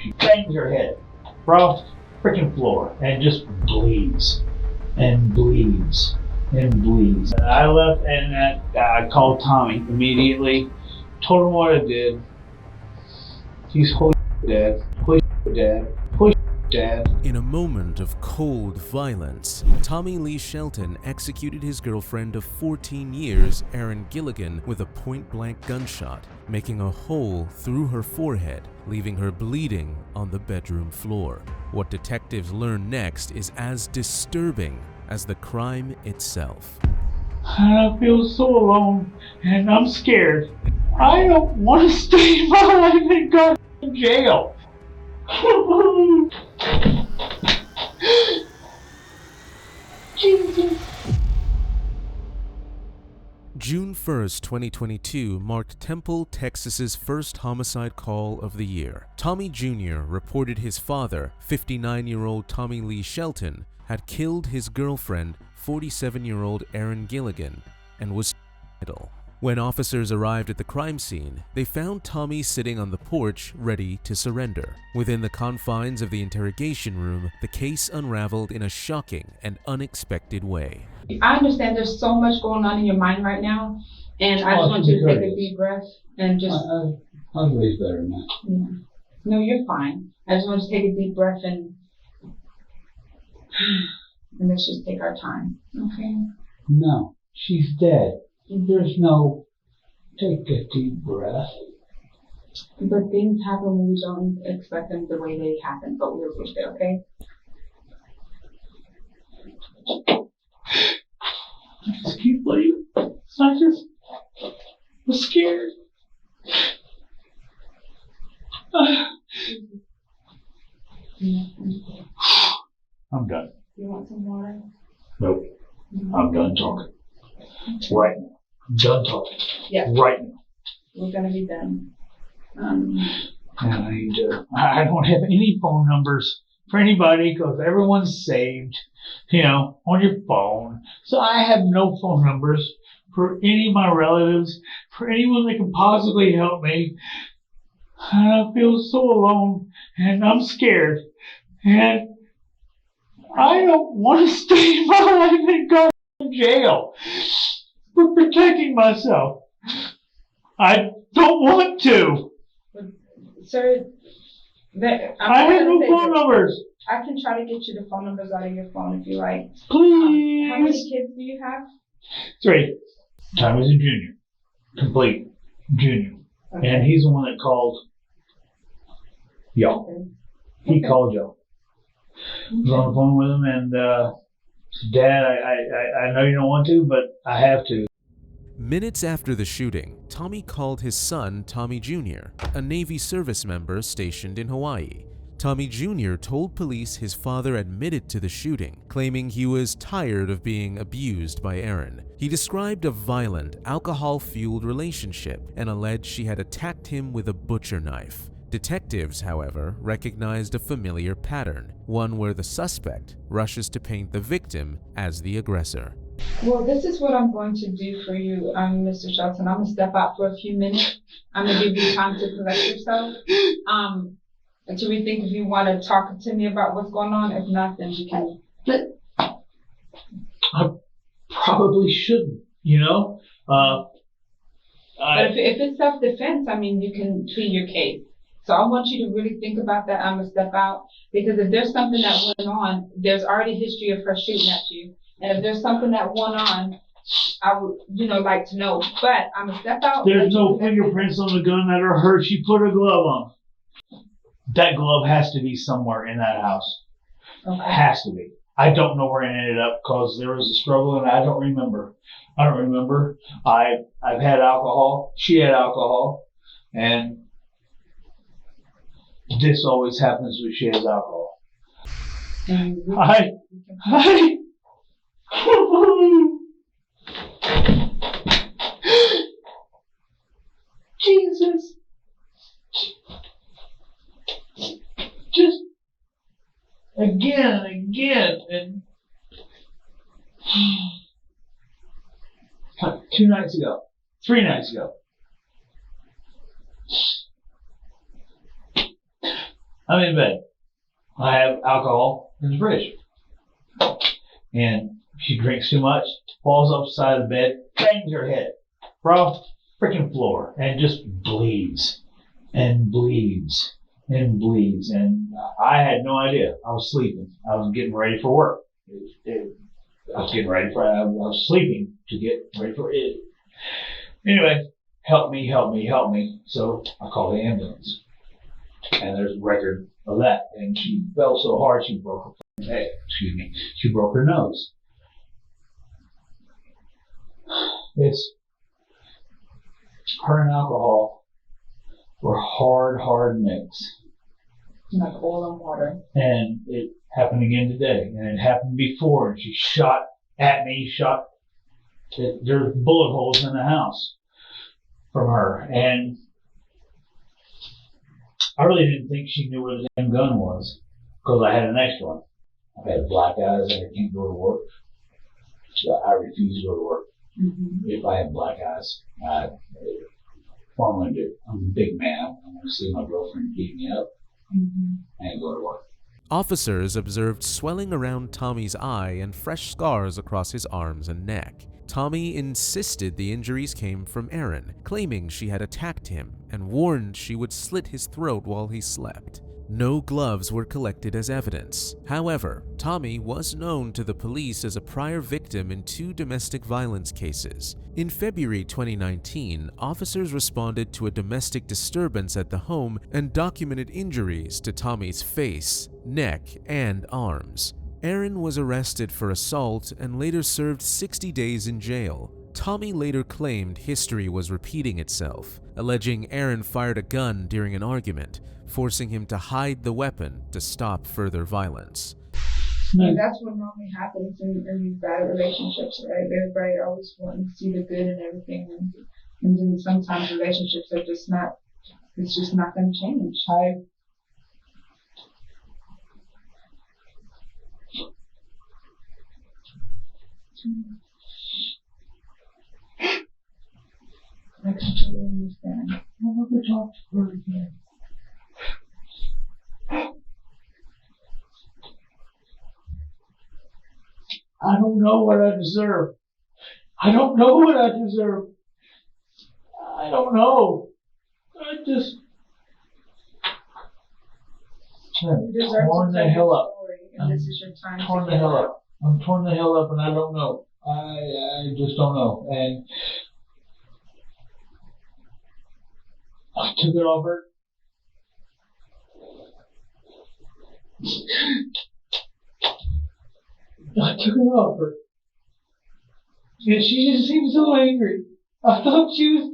She bangs her head across the freaking floor and just bleeds and bleeds and bleeds. And I left and I called Tommy immediately, told him what I did. He's holy dad, holy dad, holy dad. In a moment of cold violence, Tommy Lee Shelton executed his girlfriend of 14 years, Erin Gilligan, with a point-blank gunshot, making a hole through her forehead, leaving her bleeding on the bedroom floor. What detectives learn next is as disturbing as the crime itself. I feel so alone and I'm scared. I don't want to stay my life in goddamn jail. Jesus. June 1st, 2022 marked Temple, Texas's first homicide call of the year. Tommy Jr. reported his father, 59-year-old Tommy Lee Shelton, had killed his girlfriend, 47-year-old Erin Gilligan, and was suicidal. When officers arrived at the crime scene, they found Tommy sitting on the porch, ready to surrender. Within the confines of the interrogation room, the case unraveled in a shocking and unexpected way. I understand there's so much going on in your mind right now, and I just want you to take a deep breath and just... I'll raise better than that. Yeah. No, you're fine. I just want you to take a deep breath and let's just take our time, okay? No, she's dead. There's no take a deep breath. But things happen when we don't expect them the way they happen, but we'll get there, okay? I just keep bleeding. I'm scared. I'm done. You want some water? Nope. I'm done talking. Right now. I'm done talking. Yeah. Right now. We're gonna be done. And I don't have any phone numbers for anybody because everyone's saved, on your phone. So I have no phone numbers for any of my relatives, for anyone that can possibly help me. And I feel so alone and I'm scared. And I don't want to stay my life in goddamn jail for protecting myself. I don't want to. Sir, I have no phone numbers. I can try to get you the phone numbers out of your phone if you like. Please. How many kids do you have? 3. Tommy's a junior. Complete junior. Okay. And he's the one that called y'all. Okay. He called y'all. I was on the phone with him and said, Dad, I know you don't want to, but I have to. Minutes after the shooting, Tommy called his son, Tommy Jr., a Navy service member stationed in Hawaii. Tommy Jr. told police his father admitted to the shooting, claiming he was tired of being abused by Erin. He described a violent, alcohol-fueled relationship and alleged she had attacked him with a butcher knife. Detectives, however, recognized a familiar pattern, one where the suspect rushes to paint the victim as the aggressor. Well, this is what I'm going to do for you, Mr. Shelton. I'm going to step out for a few minutes. I'm going to give you time to collect yourself. And to rethink if you want to talk to me about what's going on. If not, then you can. I probably shouldn't, But if it's self-defense, you can plead your case. So I want you to really think about that. I'm going to step out. Because if there's something that went on, there's already history of her shooting at you. And if there's something that went on, I would, like to know. But I'm going to step out. There's no fingerprints on the gun that are hers. She put a glove on. That glove has to be somewhere in that house. Okay. Has to be. I don't know where it ended up because there was a struggle and I don't remember. I've had alcohol. She had alcohol. And this always happens when she has alcohol. Jesus. Just again and again. And 2 nights ago, 3 nights ago. I'm in bed. I have alcohol in the fridge. And she drinks too much, falls off the side of the bed, bangs her head across the freaking floor, and just bleeds and bleeds and bleeds. And I had no idea. I was sleeping. I was getting ready for work. I was sleeping to get ready for it. Anyway, help me. So I called the ambulance. And there's a record of that. And she fell so hard she broke her head. She broke her nose. It's her and alcohol were hard mix. Like oil and water. And it happened again today. And it happened before. And she shot at me, there's bullet holes in the house from her. And I really didn't think she knew where the damn gun was, because I had an extra one. I've had black eyes and I can't go to work. So I refuse to go to work. Mm-hmm. If I have black eyes, what am I going to do? I'm a big man. I'm going to see my girlfriend beat me up and go to work. Officers observed swelling around Tommy's eye and fresh scars across his arms and neck. Tommy insisted the injuries came from Erin, claiming she had attacked him and warned she would slit his throat while he slept. No gloves were collected as evidence. However, Tommy was known to the police as a prior victim in 2 domestic violence cases. In February 2019, officers responded to a domestic disturbance at the home and documented injuries to Tommy's face, neck, and arms. Erin was arrested for assault and later served 60 days in jail. Tommy later claimed history was repeating itself, alleging Erin fired a gun during an argument, forcing him to hide the weapon to stop further violence. And that's what normally happens in these bad relationships, right? Everybody always wants to see the good and everything, and then sometimes relationships are just not, it's just not going to change. I completely understand. I'll never talk to her again. I don't know what I deserve. I don't know. I just torn the hell up. And this is your time. I'm torn the hell up and I don't know. I just don't know. And I took it off her. And she just seemed so angry. I thought she was...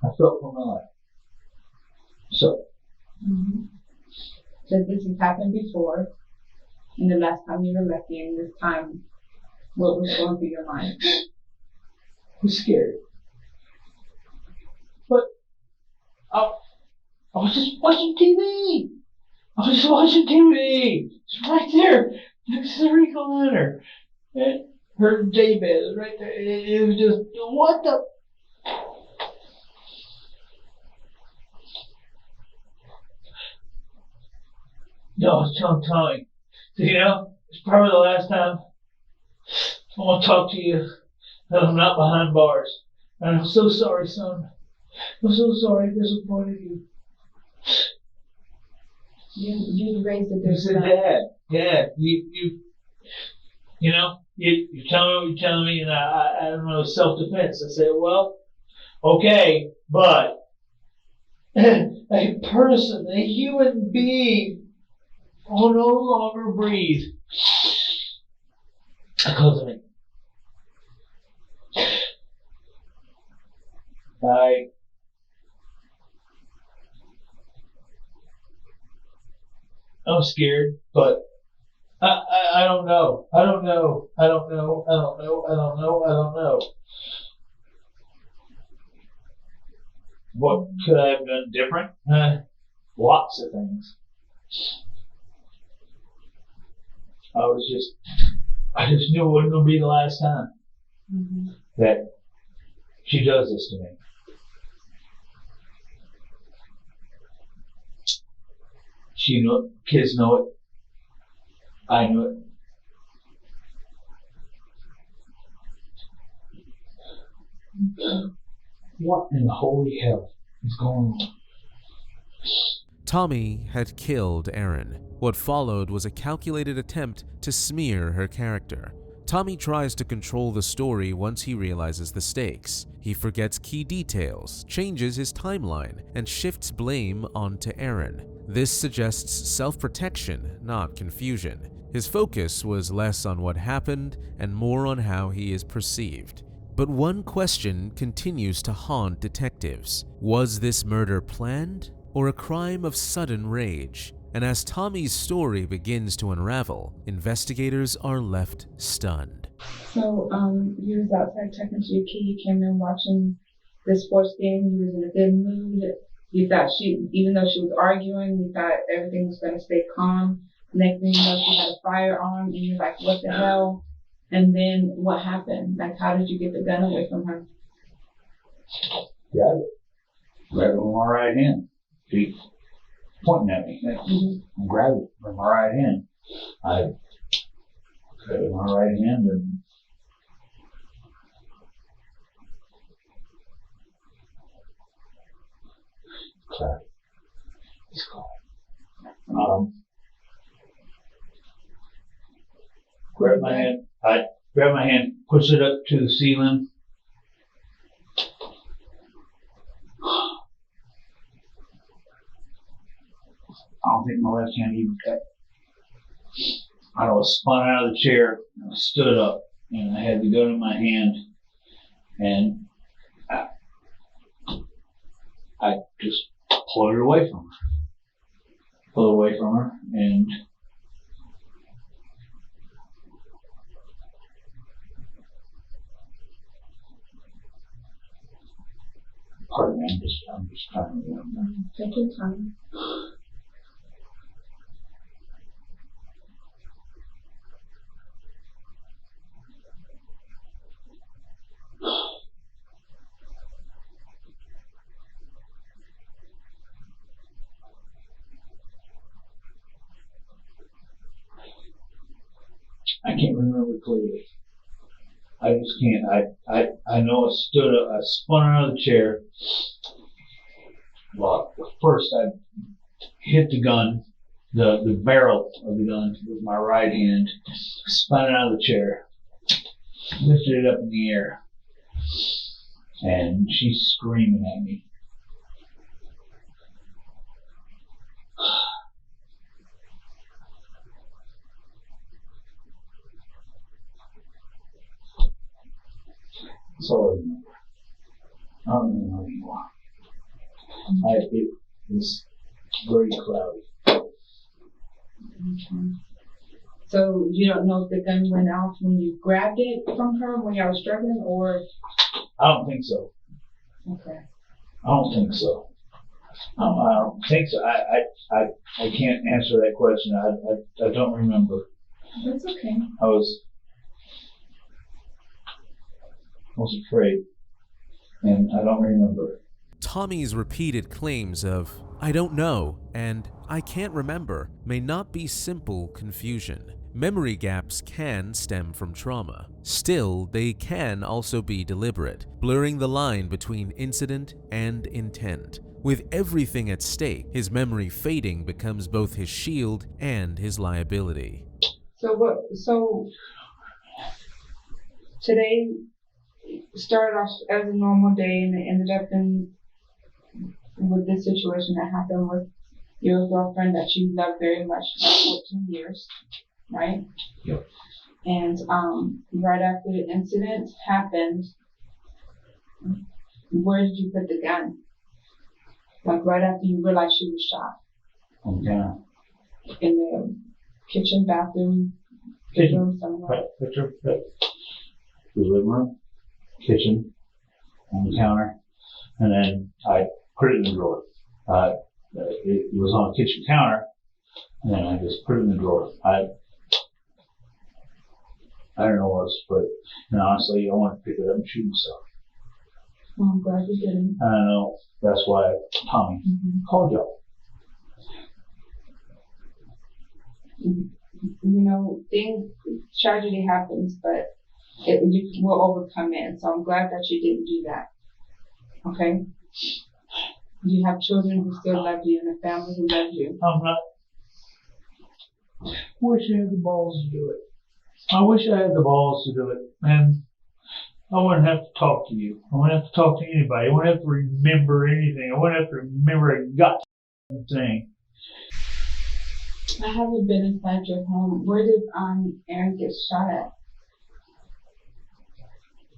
I felt for my life. So. Mm-hmm. So this has happened before, and the last time you were lucky, and this time, what was going through your mind? I was scared. But I was just watching TV. It's right there, next to the recliner. And her daybed is right there. It was just, what the... No, I was telling Tommy, it's probably the last time I want to talk to you that I'm not behind bars. And I'm so sorry, son. I'm so sorry I disappointed you. You raised a good son. Dad, you're telling me what you're telling me, and I don't know, self-defense. I said, well, okay, but a person, a human being, will no longer breathe because of me. I'm scared, but I don't know. I don't know. What could I have done different? Lots of things. I just knew it wasn't going to be the last time that She does this to me. She knew it. Kids know it. I knew it. What in the holy hell is going on? Tommy had killed Erin. What followed was a calculated attempt to smear her character. Tommy tries to control the story once he realizes the stakes. He forgets key details, changes his timeline, and shifts blame onto Erin. This suggests self-protection, not confusion. His focus was less on what happened and more on how he is perceived. But one question continues to haunt detectives. Was this murder planned or a crime of sudden rage? And as Tommy's story begins to unravel, investigators are left stunned. So, you was outside talking to your kid, you came in watching the sports game, you was in a good mood. You thought even though she was arguing, you thought everything was going to stay calm. Next thing you know, she had a firearm, and you're like, what the hell? And then what happened? Like, how did you get the gun away from her? Got it. Grabbed it with my right hand. She pointing at me. I grabbed it with my right hand. I grabbed it with my right hand and clap. It's called. Grab my hand. I grab my hand, push it up to the ceiling. I don't think my left hand even cut. I was spun out of the chair, and I stood up, and I had the gun in my hand, and I just pulled it away from her. Pulled it away from her, and pardon me, I'm just trying to remember. Take your time. I can't remember clearly. I just can't. I know I stood up, I spun out of the chair. Well, first I hit the gun, the barrel of the gun with my right hand, spun it out of the chair, lifted it up in the air, and she's screaming at me. That's all I remember. I don't remember anymore. It was very cloudy. Okay. So you don't know if the gun went off when you grabbed it from her when y'all was struggling, or? I don't think so. Okay. I don't think so. I don't think so. I can't answer that question. I don't remember. That's okay. I was afraid, and I don't remember. Tommy's repeated claims of, "I don't know," and "I can't remember," may not be simple confusion. Memory gaps can stem from trauma. Still, they can also be deliberate, blurring the line between incident and intent. With everything at stake, his memory fading becomes both his shield and his liability. So today started off as a normal day, and it ended up with this situation that happened with your girlfriend that you loved very much for 14 years, right? Yep. And right after the incident happened, where did you put the gun? Like right after you realized she was shot? On the counter. In the kitchen, bathroom, bedroom, somewhere? Picture. The living room, kitchen, on the counter, and then I put it in the drawer. It was on the kitchen counter, and then I just put it in the drawer. I don't know what else to put it. And honestly, I wanted to pick it up and shoot myself. Well, I'm glad you didn't. I know. That's why Tommy called y'all. Tragedy happens, but you will overcome it. And so I'm glad that you didn't do that. Okay? You have children who still love you and a family who love you. I'm not. Wish I had the balls to do it. I wish I had the balls to do it. And I wouldn't have to talk to you. I wouldn't have to talk to anybody. I wouldn't have to remember anything. I wouldn't have to remember a goddamn thing. I haven't been inside your home. Where did Erin get shot at?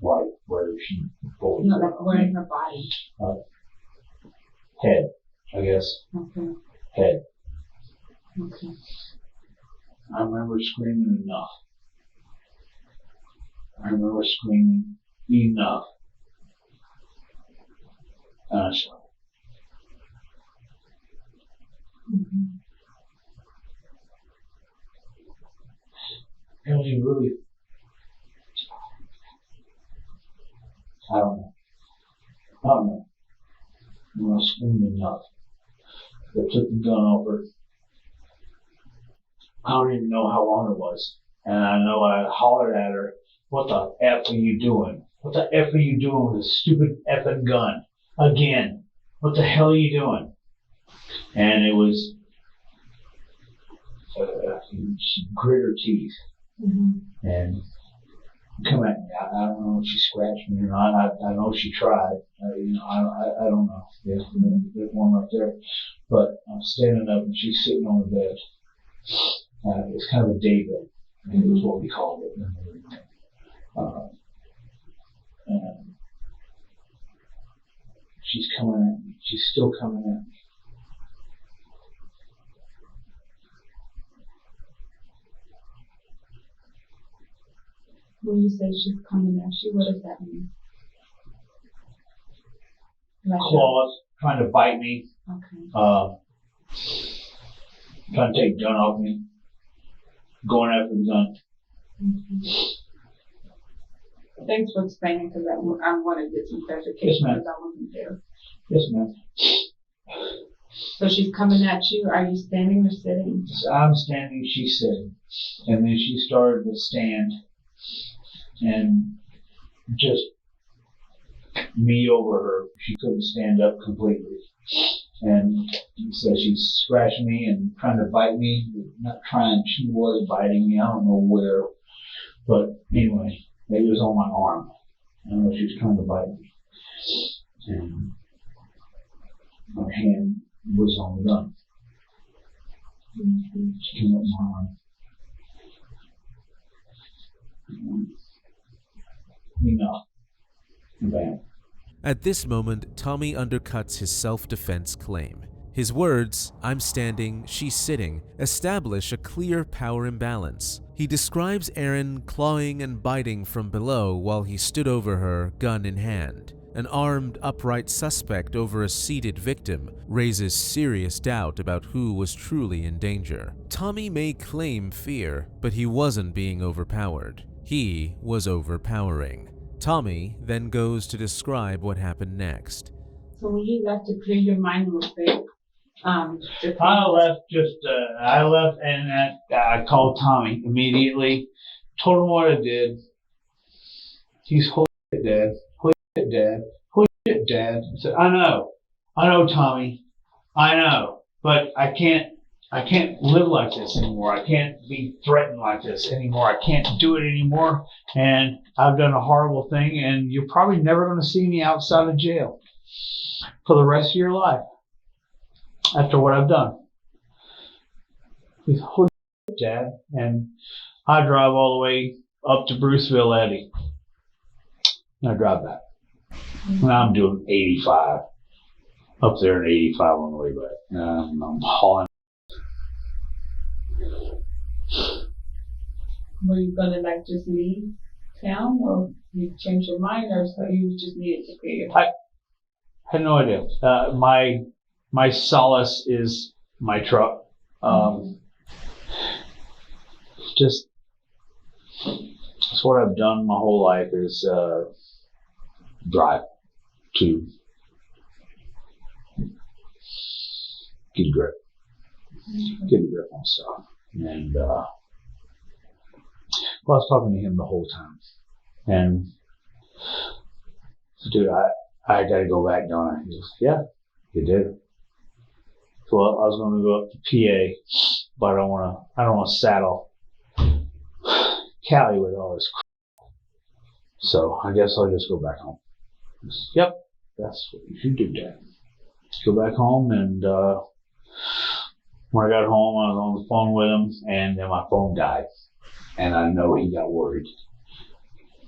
Right, where she pulled. No, like where in her body? Head, I guess. Okay. Head. Okay. I remember screaming enough. I remember screaming enough. And I shot. And we really, I don't know. I screamed enough. They took the gun over. I don't even know how long it was. And I know I hollered at her, "What the F are you doing? What the F are you doing with a stupid effing gun? Again. What the hell are you doing?" And it was, she grit her teeth. And come at me. I don't know if she scratched me or not. I know she tried. I don't know. There's one right there. But I'm standing up and she's sitting on the bed. It's kind of a day bed. It was what we called it. And she's coming at me. She's still coming at me. When you say she's coming at you, what does that mean? Like claws, trying to bite me. Okay. Trying to take the gun off me. Going after the gun. Thanks for explaining, because I want to get some clarification. Yes, ma'am. Because I wasn't there. Yes, ma'am. So she's coming at you. Are you standing or sitting? I'm standing, she's sitting. And then she started to stand. And just me over her. She couldn't stand up completely. And so she's scratching me and trying to bite me. Not trying, she was biting me. I don't know where. But anyway, it was on my arm. I don't know if she was trying to bite me. And my hand was on the gun. She came up my arm. Enough. Bam. At this moment, Tommy undercuts his self-defense claim. His words, "I'm standing, she's sitting," establish a clear power imbalance. He describes Erin clawing and biting from below while he stood over her, gun in hand. An armed, upright suspect over a seated victim raises serious doubt about who was truly in danger. Tommy may claim fear, but he wasn't being overpowered. He was overpowering. Tommy then goes to describe what happened next. So when you left, to clear your mind real quick, I left and I called Tommy immediately, told him what I did. He's holy shit, Dad. Holy shit, Dad. Holy shit, Dad. I said, I know, Tommy. I know, but I can't live like this anymore. I can't be threatened like this anymore. I can't do it anymore. And I've done a horrible thing, and you're probably never going to see me outside of jail for the rest of your life after what I've done. He's holy shit, Dad. And I drive all the way up to Bruceville Eddy. And I drive back. And I'm doing 85. Up there at 85 on the way back. I'm hauling. Were you gonna just leave town, or you change your mind, or so you just needed to clear your mind? I had no idea. My solace is my truck. Just that's what I've done my whole life is drive to get a grip on stuff. And I was talking to him the whole time. And dude, I got to go back, don't I? He goes, yeah, you do. So I was going to go up to PA, but I don't want to saddle Callie with all this crap. So I guess I'll just go back home. Said, yep, that's what you should do, Dad. Go back home, and when I got home, I was on the phone with him, and then my phone died. And I know he got worried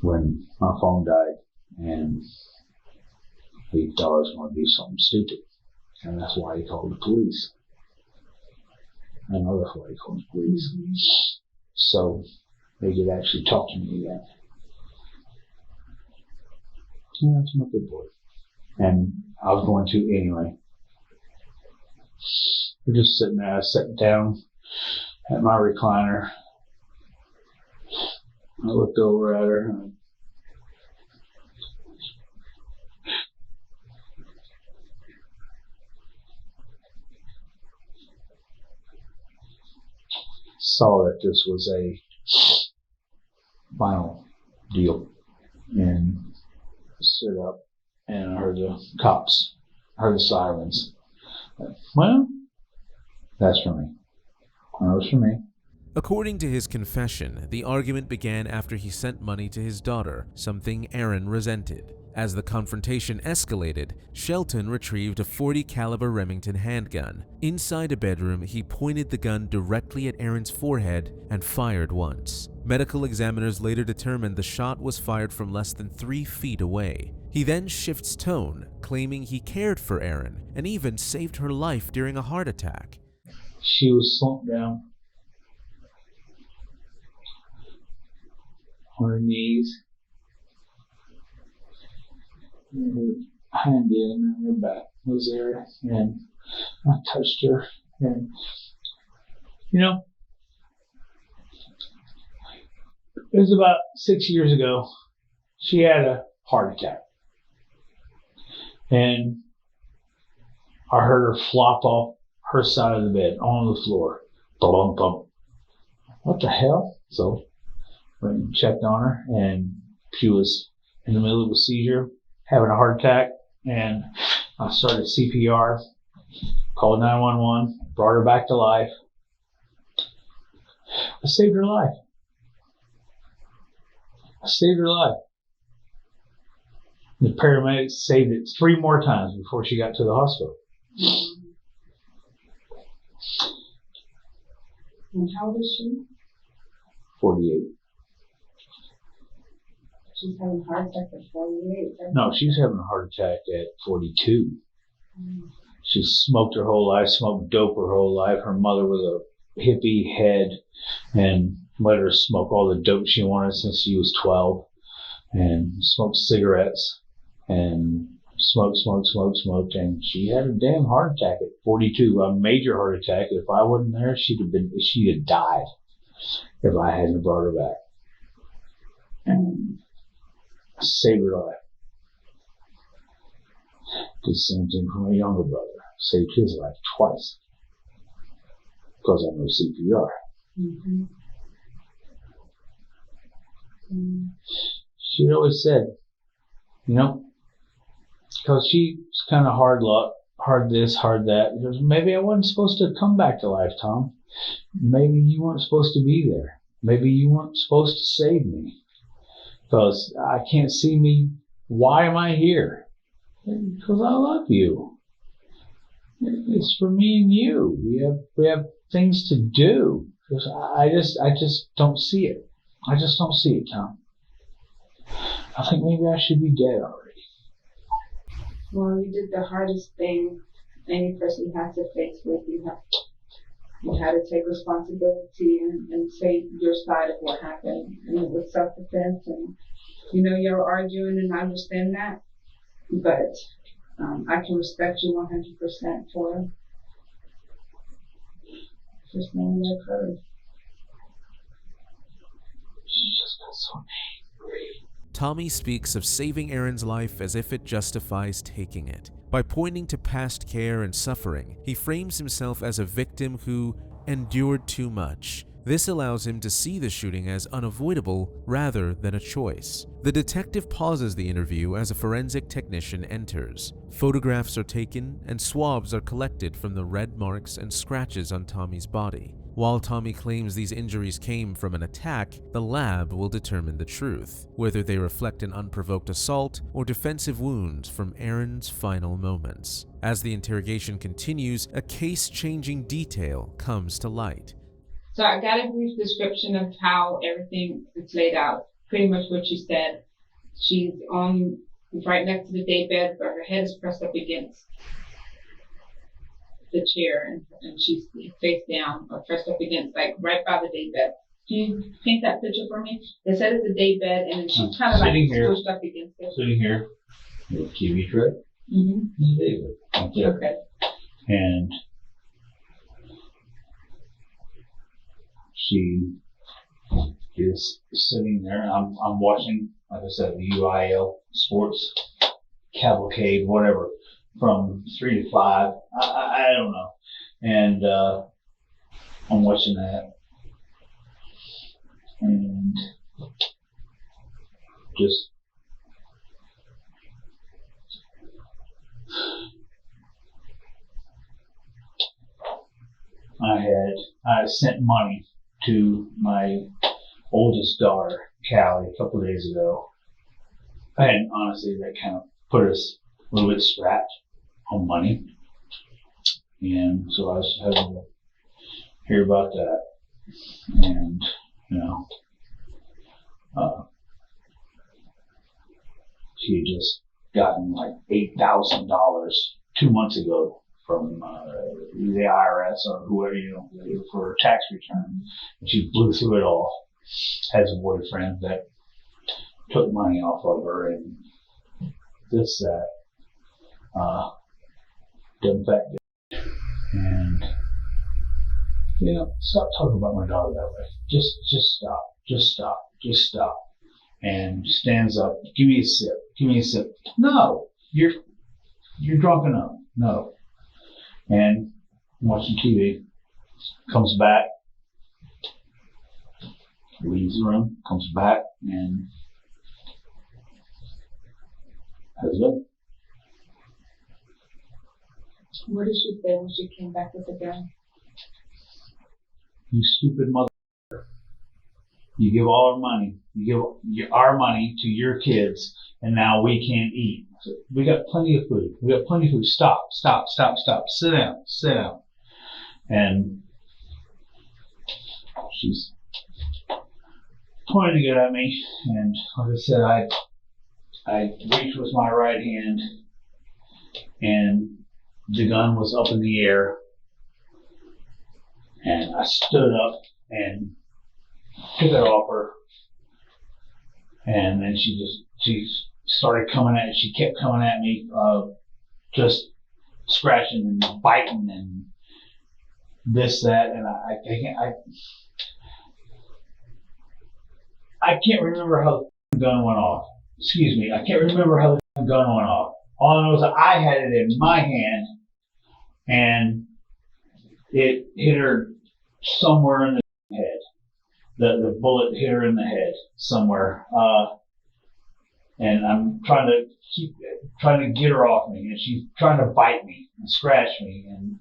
when my phone died, and he thought I was going to do something stupid. And that's why he called the police. I know that's why he called the police. So they could actually talk to me again. Yeah, that's my good boy. And I was going to anyway. We're just sitting there. I sat down at my recliner. I looked over at her. And saw that this was a final deal, and stood up, and I heard the cops, I heard the sirens. Well, that's for me. That was for me. According to his confession, the argument began after he sent money to his daughter, something Erin resented. As the confrontation escalated, Shelton retrieved a .40 caliber Remington handgun. Inside a bedroom, he pointed the gun directly at Erin's forehead and fired once. Medical examiners later determined the shot was fired from less than 3 feet away. He then shifts tone, claiming he cared for Erin and even saved her life during a heart attack. She was slumped down on her knees. Her hand in and her back was there, and I touched her, and you know, it was about 6 years ago. She had a heart attack, and I heard her flop off her side of the bed on the floor. Bum, bum. What the hell? So went and checked on her, and she was in the middle of a seizure, having a heart attack, and I started CPR, called 911, brought her back to life. I saved her life. The paramedics saved it 3 more times before she got to the hospital. And how old is she? 48. She's having a heart attack at 48. No, she's having a heart attack at 42. She smoked her whole life, smoked dope her whole life. Her mother was a hippie head and let her smoke all the dope she wanted since she was 12, and smoked cigarettes and smoked, and she had a damn heart attack at 42, a major heart attack. If I wasn't there, she'd have died if I hadn't brought her back. And saved her life. Did the same thing for my younger brother. Saved his life twice. Because I know CPR. Mm-hmm. She always said, you know, because she's kind of hard luck, hard this, hard that. Because maybe I wasn't supposed to come back to life, Tom. Maybe you weren't supposed to be there. Maybe you weren't supposed to save me. Because I can't see me. Why am I here? Because I love you. It's for me and you. We have things to do. Because I just don't see it. I just don't see it, Tom. I think maybe I should be dead already. Well, you did the hardest thing any person has to face with. You had to take responsibility and say your side of what happened. And it was self-defense, and you're arguing, and I understand that. But I can respect you 100% for just knowing what occurred. She just got so angry. Tommy speaks of saving Erin's life as if it justifies taking it. By pointing to past care and suffering, he frames himself as a victim who endured too much. This allows him to see the shooting as unavoidable rather than a choice. The detective pauses the interview as a forensic technician enters. Photographs are taken and swabs are collected from the red marks and scratches on Tommy's body. While Tommy claims these injuries came from an attack, the lab will determine the truth, whether they reflect an unprovoked assault or defensive wounds from Erin's final moments. As the interrogation continues, a case-changing detail comes to light. So I got a brief description of how everything is laid out. Pretty much what you said. She's right next to the daybed, but her head is pressed up against the chair, and she's face down or pressed up against, like right by the daybed. Can you paint that picture for me? They said it's a daybed, and then she's kind of like pushed up against it. Sitting here, the TV tray. Mm-hmm. David. Okay. And she is sitting there. I'm watching, like I said, the UIL sports cavalcade, whatever, from 3 to 5. I don't know. And I'm watching that. And just I sent money to my oldest daughter, Callie, a couple of days ago. And honestly, that kind of put us a little bit strapped on money. And so I was having to hear about that. And, she had just gotten like $8,000 2 months ago from the IRS or whoever, for her tax return. And she blew through it all. Has a boyfriend that took money off of her and this, that. Doesn't that good. And, stop talking about my daughter that way. Just stop. Just stop. Just stop. And stands up. Give me a sip. Give me a sip. No, you're drunk enough. No. And I'm watching TV. Comes back. Leaves the room. Comes back and has a gun. What did she say when she came back with the gun? You stupid mother. You give all our money. You give our money to your kids, and now we can't eat. So we got plenty of food. We got plenty of food. Stop. Sit down. And she's pointing it at me, and like I said, I reached with my right hand, and the gun was up in the air, and I stood up and took it off her, and then she started coming at. She kept coming at me, just scratching and biting and this, that, and I can't remember how the gun went off. Excuse me, I can't remember how the gun went off. All I know is that I had it in my hand, and it hit her somewhere in the head. The bullet hit her in the head somewhere. And I'm trying to get her off me, and she's trying to bite me and scratch me, and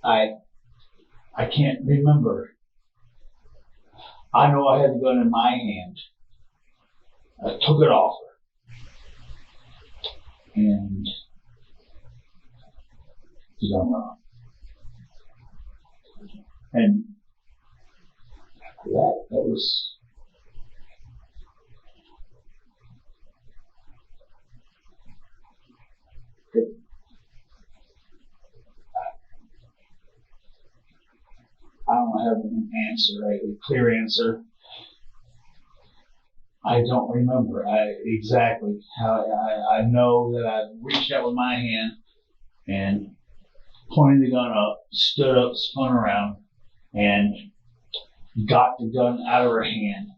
I can't remember. I know I had the gun in my hand. I took it off her, and the gun went off. And after that was. I don't have an answer, a clear answer. I don't remember exactly how. I know that I reached out with my hand and pointed the gun up, stood up, spun around, and got the gun out of her hand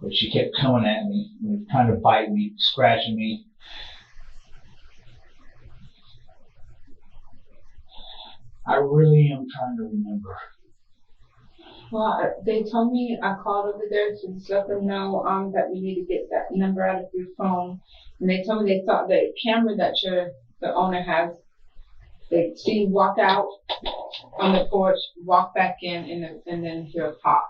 But she kept coming at me, trying to bite me, scratching me. I really am trying to remember. Well, they told me, I called over there to just let them know that we need to get that number out of your phone. And they told me they saw the camera that the owner has. They see you walk out on the porch, walk back in, and then hear a pop.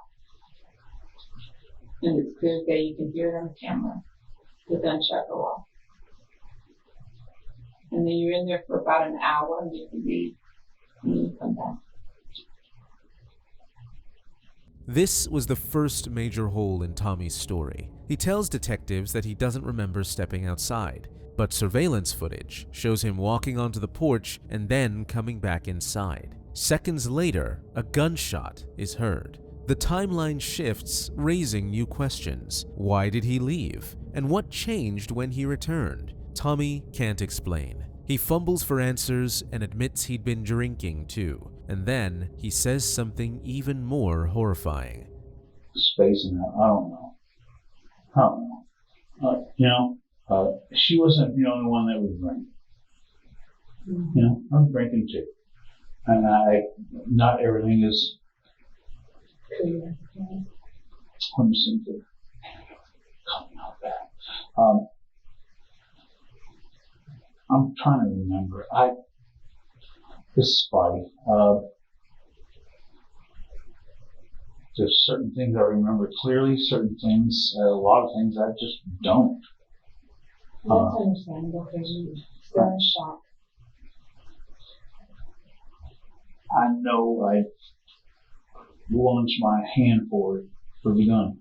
And it's clear that you can hear it on the camera. The gunshot go off. And then you're in there for about an hour and you can leave and you come back. This was the first major hole in Tommy's story. He tells detectives that he doesn't remember stepping outside, but surveillance footage shows him walking onto the porch and then coming back inside. Seconds later, a gunshot is heard. The timeline shifts, raising new questions. Why did he leave? And what changed when he returned? Tommy can't explain. He fumbles for answers and admits he'd been drinking too. And then he says something even more horrifying. Spacing out, I don't know. She wasn't the only one that was drinking. I'm drinking too. And not everything is. Let me see if it coming out bad. I'm trying to remember. This is spotty. There's certain things I remember clearly, certain things, a lot of things I just don't. That's understandable because you're still in shock. I know I launched my hand for the gun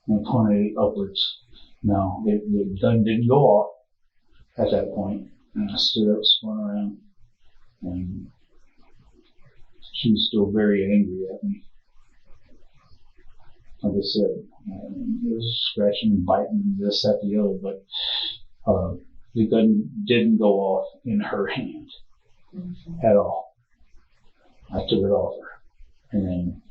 and pointed it upwards. No, the gun didn't go off at that point. And I stood up, spun around, and she was still very angry at me. Like I said, it was scratching and biting, this, that, the other, but the gun didn't go off in her hand at all. I took it off her, and then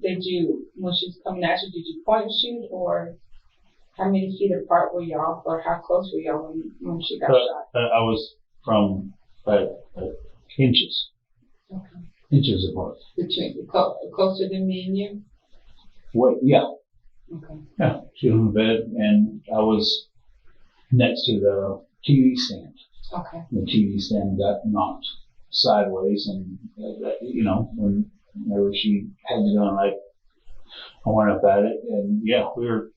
did you, when she was coming at you, did you point and shoot, or how many feet apart were y'all, or how close were y'all when she got shot? I was from inches. Okay. Inches apart. Between closer than me and you? Wait, yeah. Okay. Yeah, she was in bed, and I was next to the TV stand. Okay. The TV stand got knocked sideways, and whenever she had the gun, I went up at it, and yeah, we were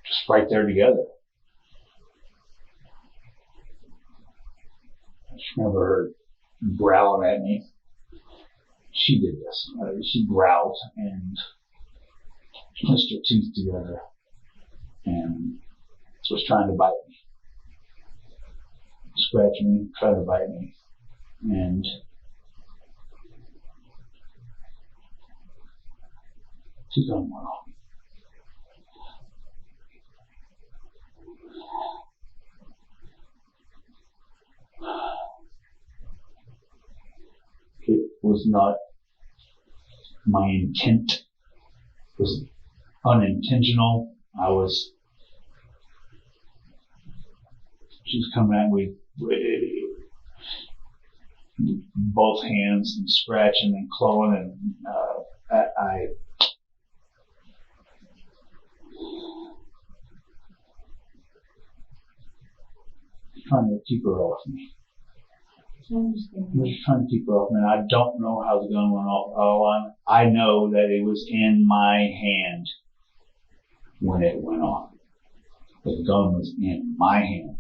just right there together. I just remember her growling at me. She did this. She growled and clenched her teeth together and was trying to bite me. Scratching me, trying to bite me. And she gun went off. It was not my intent. It was unintentional. She was coming at me with both hands and scratching and clawing, and I trying to keep her off me. I was trying to keep her off me. I don't know how the gun went off. I know that it was in my hand when it went off. The gun was in my hand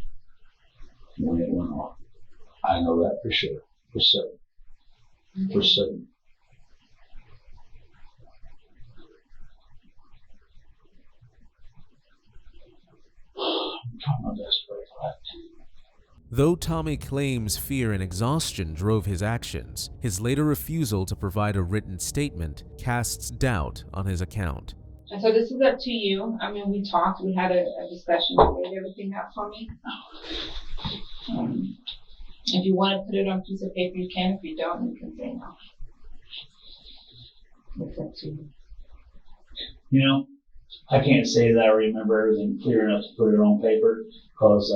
when it went off. I know that for sure, for certain, for certain. I'm trying my best to recollect. Though Tommy claims fear and exhaustion drove his actions, his later refusal to provide a written statement casts doubt on his account. And so this is up to you. I mean, we talked, we had a discussion, you laid everything out for me. If you want to put it on a piece of paper, you can. If you don't, you can say no. It's up to you. You know, I can't say that I remember everything clear enough to put it on paper, because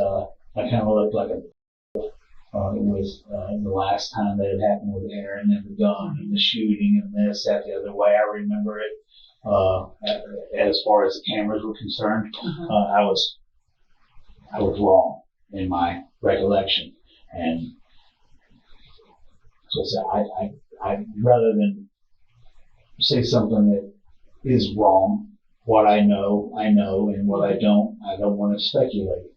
I kind of looked like a it was the last time that it happened with Erin and the gun and the shooting and this, that, the other way. I remember it. As far as the cameras were concerned, I was wrong in my recollection, and so I rather than say something that is wrong, what I know, and what I don't want to speculate.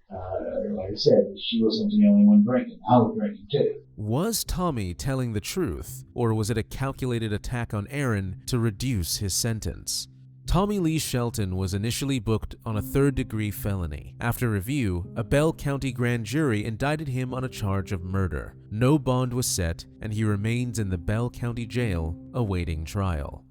Like I said, she wasn't the only one drinking. I was drinking too. Was Tommy telling the truth, or was it a calculated attack on Erin to reduce his sentence? Tommy Lee Shelton was initially booked on a third-degree felony. After review, a Bell County grand jury indicted him on a charge of murder. No bond was set, and he remains in the Bell County Jail awaiting trial.